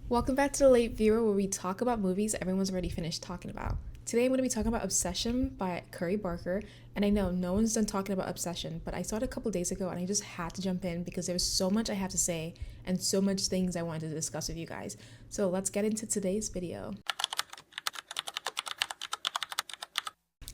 Welcome back to The Late Viewer, where we talk about movies everyone's already finished talking about. Today I'm going to be talking about Obsession by Curry Barker, and I know no one's done talking about Obsession, but I saw it a couple days ago and I just had to jump in because there was so much I have to say and so much things I wanted to discuss with you guys. So let's get into today's video.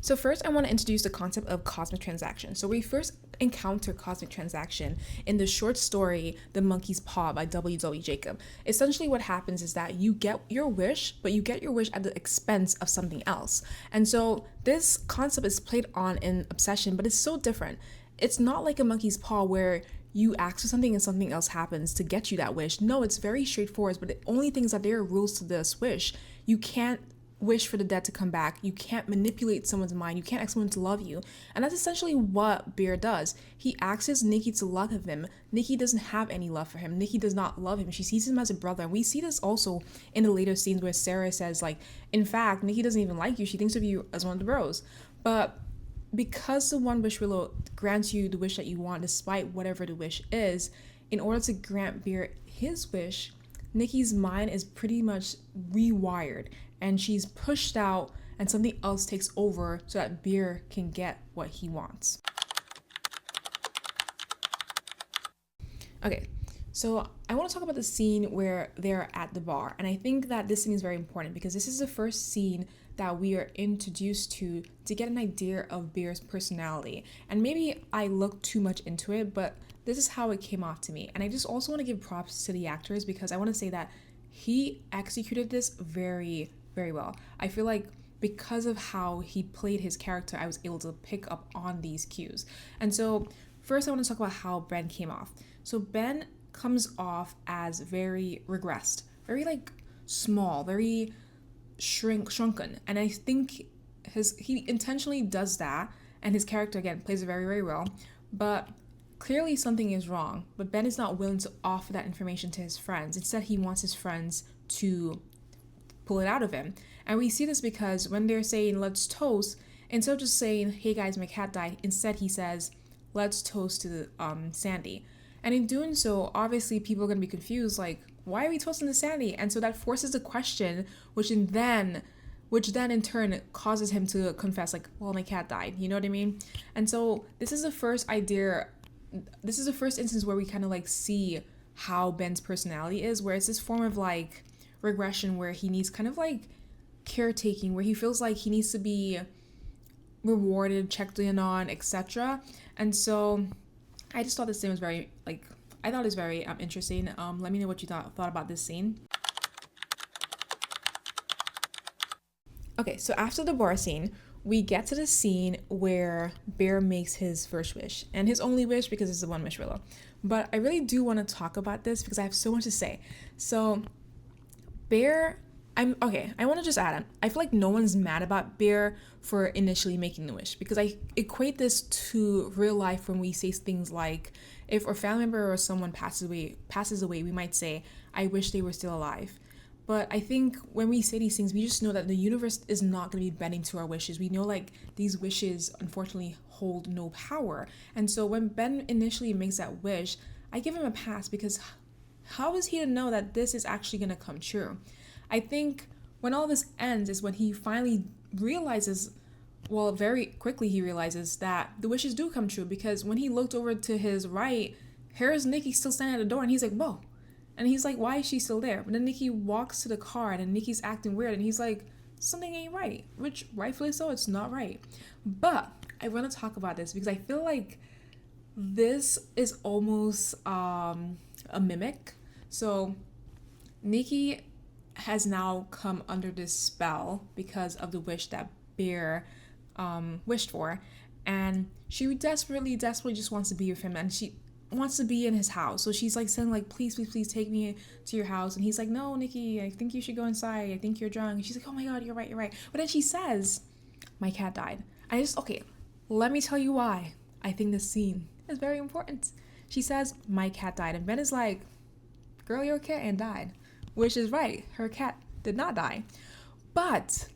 So first, I want to introduce the concept of cosmic transaction. So we first encounter cosmic transaction in the short story The Monkey's Paw by W. W. Jacob. Essentially what happens is that you get your wish, but you get your wish at the expense of something else. And so this concept is played on in Obsession, but it's so different. It's not like a monkey's paw where you ask for something and something else happens to get you that wish. No, it's very straightforward, but the only thing is that there are rules to this wish. You can't wish for the dead to come back. You can't manipulate someone's mind. You can't ask someone to love you. And that's essentially what Bear does. He asks Nikki to love him. Nikki doesn't have any love for him. Nikki does not love him. She sees him as a brother. And we see this also in the later scenes where Sarah says, like, in fact, Nikki doesn't even like you. She thinks of you as one of the bros. But because the one wish willow grants you the wish that you want despite whatever the wish is, in order to grant Bear his wish, Nikki's mind is pretty much rewired and she's pushed out and something else takes over so that Bear can get what he wants. Okay, so I want to talk about the scene where they're at the bar, and I think that this scene is very important because this is the first scene that we are introduced to get an idea of Bear's personality. And maybe I looked too much into it, but this is how it came off to me. And I just also want to give props to the actors because I want to say that he executed this very, very well. I feel like because of how he played his character, I was able to pick up on these cues. And so first I want to talk about how Ben came off. So Ben comes off as very regressed, very like small, very shrunken. And I think he intentionally does that, and his character again plays it very, very well. But clearly something is wrong, but Ben is not willing to offer that information to his friends. Instead, he wants his friends to pull it out of him. And we see this because when they're saying, let's toast, instead of just saying, hey guys, my cat died, instead he says, let's toast to Sandy. And in doing so, obviously people are going to be confused, like, why are we toasting to Sandy? And so that forces a question, which then in turn causes him to confess, like, well, my cat died. You know what I mean? And so this is the first instance where we kind of like see how Ben's personality is, where it's this form of like regression where he needs kind of like caretaking, where he feels like he needs to be rewarded, checked in on, etc. And so I just thought this scene was very I thought it was very interesting. Let me know what you thought about this scene. Okay, so after the bar scene, we get to the scene where Bear makes his first wish, and his only wish because it's the one wish willow. But I really do want to talk about this because I have so much to say. So Bear, I want to just add, I feel like no one's mad about Bear for initially making the wish, because I equate this to real life when we say things like, if a family member or someone passes away, we might say, I wish they were still alive. But I think when we say these things, we just know that the universe is not going to be bending to our wishes. We know like these wishes unfortunately hold no power. And so when Ben initially makes that wish, I give him a pass because how is he to know that this is actually going to come true? I think when all this ends is when he finally realizes, well, very quickly he realizes that the wishes do come true, because when he looked over to his right, here's Nikki still standing at the door, and he's like, whoa. And he's like, why is she still there? But then Nikki walks to the car, and then Nikki's acting weird, and he's like, something ain't right, which rightfully so, it's not right. But I want to talk about this because I feel like this is almost a mimic. So Nikki has now come under this spell because of the wish that Bear wished for, and she desperately just wants to be with him, and she wants to be in his house. So she's like saying like, please take me to your house. And he's like, no, Nikki, I think you should go inside, I think you're drunk. And she's like, oh my god, you're right. But then she says, my cat died. Let me tell you why I think this scene is very important. She says, my cat died, and Ben is like, girl, your cat ain't died. Which is right, her cat did not die. But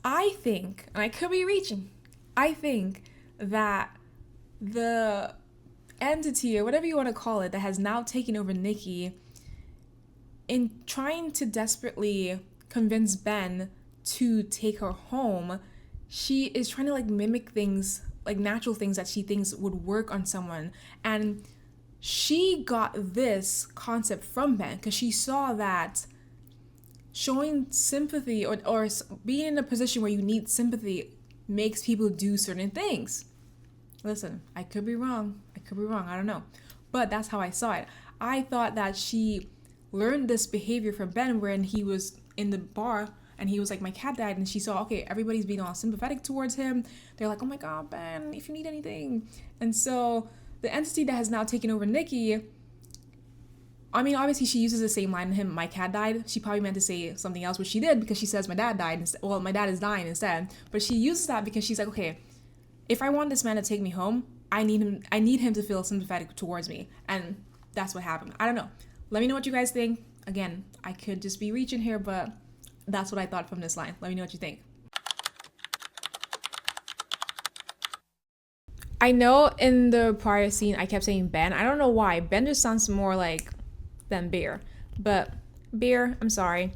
I think, and I could be reaching, I think that the entity, or whatever you want to call it, that has now taken over Nikki in trying to desperately convince Ben to take her home, she is trying to like mimic things, like natural things that she thinks would work on someone. And she got this concept from Ben because she saw that showing sympathy or being in a position where you need sympathy makes people do certain things. Listen, I could be wrong. I don't know. But that's how I saw it. I thought that she learned this behavior from Ben when he was in the bar and he was like, my cat died. And she saw, okay, everybody's being all sympathetic towards him. They're like, oh my God, Ben, if you need anything. And so the entity that has now taken over Nikki, I mean, obviously she uses the same line to him, my cat died. She probably meant to say something else, which she did because she says my dad died. Well, my dad is dying instead. But she uses that because she's like, okay, if I want this man to take me home, I need him to feel sympathetic towards me. And that's what happened. I don't know. Let me know what you guys think. Again, I could just be reaching here, but that's what I thought from this line. Let me know what you think. I know in the prior scene I kept saying Ben. I don't know why. Ben just sounds more like than Bear. But Bear, I'm sorry.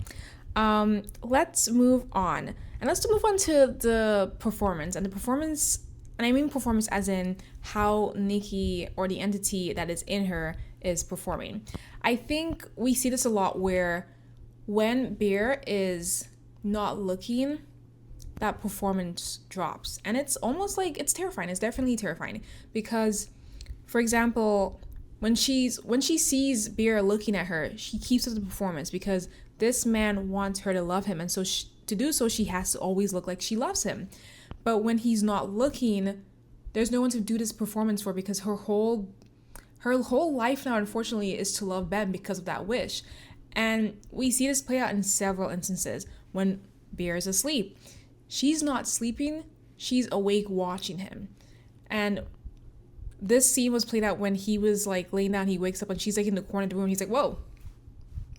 Let's move on. And let's move on to the performance. And the performance, and I mean performance as in how Nikki or the entity that is in her is performing. I think we see this a lot where when Bear is not looking, that performance drops. And it's almost like it's terrifying. It's definitely terrifying because, for example, when she sees Bear looking at her, she keeps up the performance because this man wants her to love him, and so to do so, she has to always look like she loves him. But when he's not looking, there's no one to do this performance for because her whole life now, unfortunately, is to love Ben because of that wish. And we see this play out in several instances. When Bear is asleep, she's not sleeping, she's awake watching him. And this scene was played out when he was like laying down, he wakes up and she's like in the corner of the room. He's like, whoa,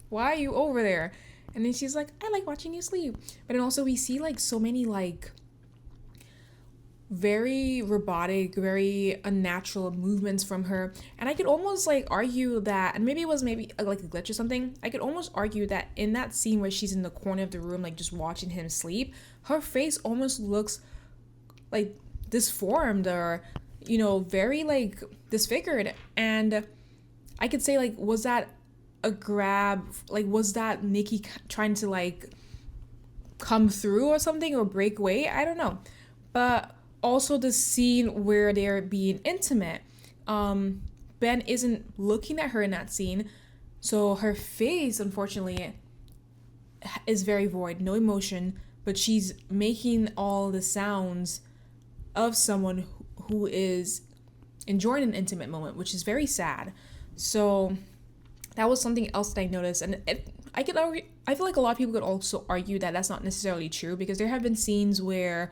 why are you over there? And then she's like, I like watching you sleep. But then also we see like so many like very robotic, very unnatural movements from her. And I could almost like argue that, and maybe it was like a glitch or something, I could almost argue that in that scene where she's in the corner of the room, like just watching him sleep, her face almost looks like disformed or, you know, very like disfigured. And I could say like, was that a grab? Like, was that Nikki trying to like come through or something or break away? I don't know. But also the scene where they're being intimate, Ben isn't looking at her in that scene, so her face unfortunately is very void, no emotion, but she's making all the sounds of someone who is enjoying an intimate moment, which is very sad. So that was something else that I noticed, and I feel like a lot of people could also argue that that's not necessarily true because there have been scenes where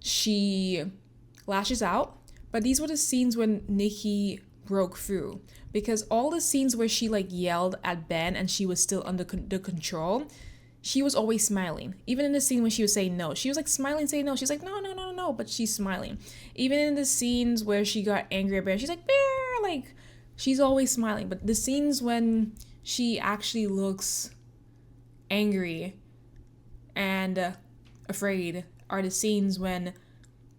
she lashes out, but these were the scenes when Nikki broke through, because all the scenes where she like yelled at Ben and she was still under the control, she was always smiling. Even in the scene when she was saying no, she was like smiling, saying no. She's like, no, no, no, no, no, but she's smiling. Even in the scenes where she got angry at Ben, she's like, Bear, like, she's always smiling. But the scenes when she actually looks angry and afraid are the scenes when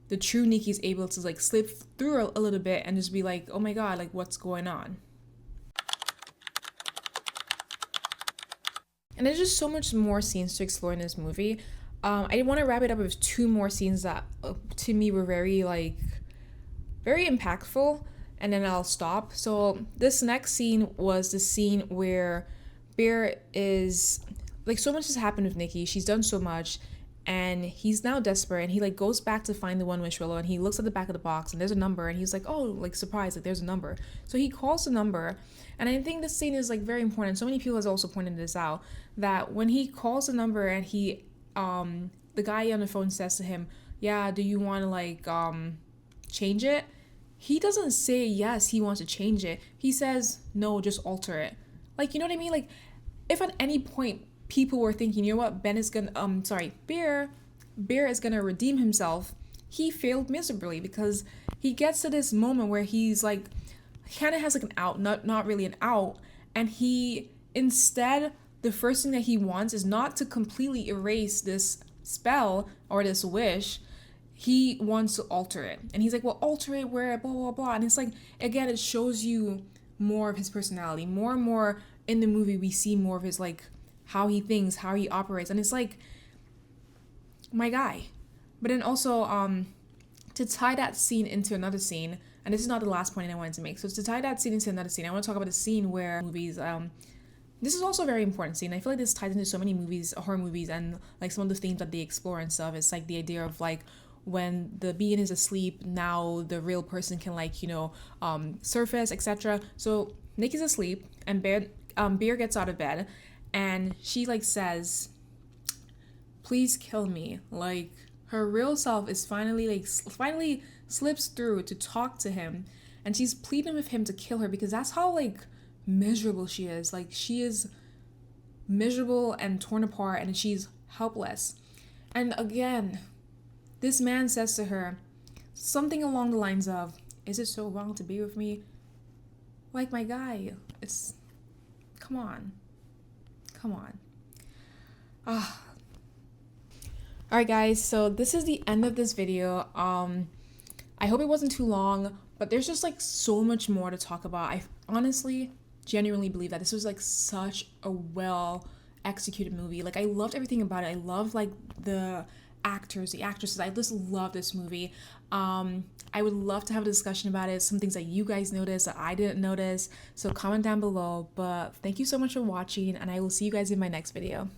the true Nikki is able to like slip through a little bit and just be like, oh my God, like what's going on? And there's just so much more scenes to explore in this movie. I want to wrap it up with two more scenes that to me were very impactful, and then I'll stop. So this next scene was the scene where Bear is like, so much has happened with Nikki. She's done so much, and he's now desperate, and he like goes back to find the one wish willow, and he looks at the back of the box and there's a number, and he's like, oh, like surprised, like there's a number. So he calls the number, and I think this scene is like very important. So many people has also pointed this out, that when he calls the number and he the guy on the phone says to him, yeah, do you want to like change it? He doesn't say yes, he wants to change it. He says no, just alter it. Like, you know what I mean? Like, if at any point people were thinking, you know what, Bear is gonna redeem himself, he failed miserably, because he gets to this moment where he's like, he kind of has like an out, not really an out, and he instead the first thing that he wants is not to completely erase this spell or this wish. He wants to alter it. And he's like, well, alter it where, blah, blah, blah. And it's like, again, it shows you more of his personality. More and more in the movie, we see more of his, like, how he thinks, how he operates. And it's like, my guy. But then also, to tie that scene into another scene, and this is not the last point I wanted to make. So to tie that scene into another scene, I want to talk about the scene where movies, this is also a very important scene. I feel like this ties into so many movies, horror movies, and like some of the themes that they explore and stuff. It's like the idea of like when the being is asleep, now the real person can like, surface, etc. So Nick is asleep and Bear gets out of bed and she like says, please kill me. Like her real self is finally slips through to talk to him, and she's pleading with him to kill her because that's how like miserable she is. Like she is miserable and torn apart and she's helpless. And again, this man says to her something along the lines of, is it so wrong to be with me? Like, my guy, it's, come on. Alright guys, so this is the end of this video. I hope it wasn't too long, but there's just like so much more to talk about. I honestly genuinely believe that this was like such a well executed movie. Like I loved everything about it. I loved like the actors, the actresses. I just love this movie. I would love to have a discussion about it, some things that you guys noticed that I didn't notice. So comment down below. But thank you so much for watching, and I will see you guys in my next video.